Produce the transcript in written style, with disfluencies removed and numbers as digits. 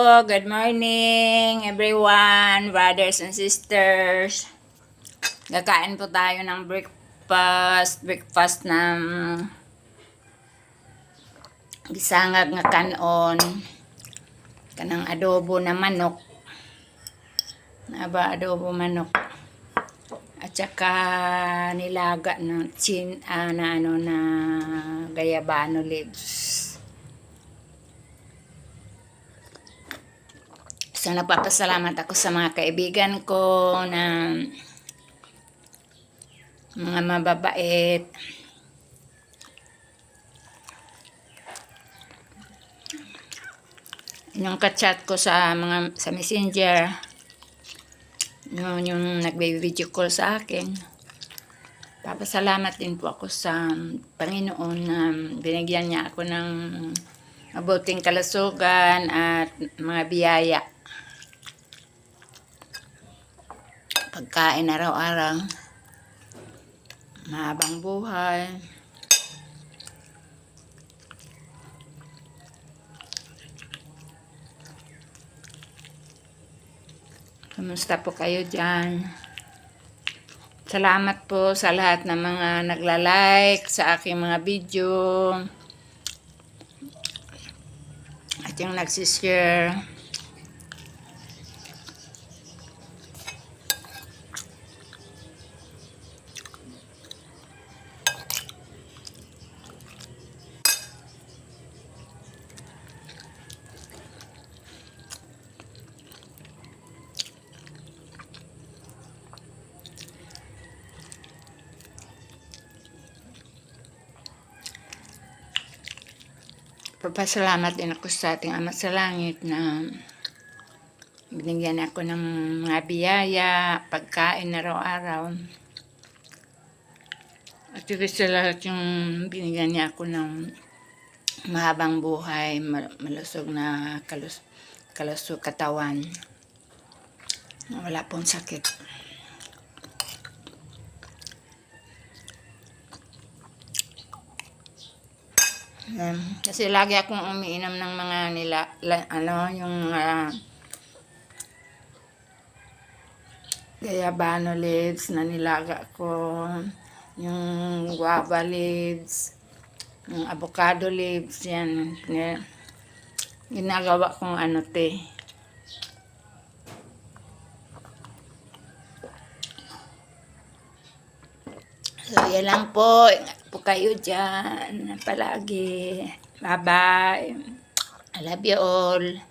good morning everyone, brothers and sisters. Kakain po tayo ng breakfast ng gisangag nga kanon, kanang adobo na manok. Adobo manok. At saka nilaga na na gayabano leaves. So, nagpapasalamat ako sa mga kaibigan ko na mga mababait. Yung ka-chat ko sa messenger, yung nagbe-video call sa akin. Papasalamat din po ako sa Panginoon na binigyan niya ako ng mabuting kalusugan at mga biyaya. Pagkain araw-araw, mahabang buhay. Kumusta po kayo dyan? Salamat po sa lahat ng mga nagla-like sa aking mga video at yung nagsishare. Papasalamat din ako sa ating Ama sa Langit na binigyan ako ng mga biyaya, pagkain araw-araw. At sa lahat yung binigyan niya ako ng mahabang buhay, malusog na kalusog katawan. Wala pong sakit. Kasi lagi akong umiinom ng mga yung gayabano leaves na nilaga ko, yung guava leaves, yung avocado leaves, yan. Ginagawa kong te. So, yan lang po. Ingat po kayo dyan palagi. Bye-bye. I love you all.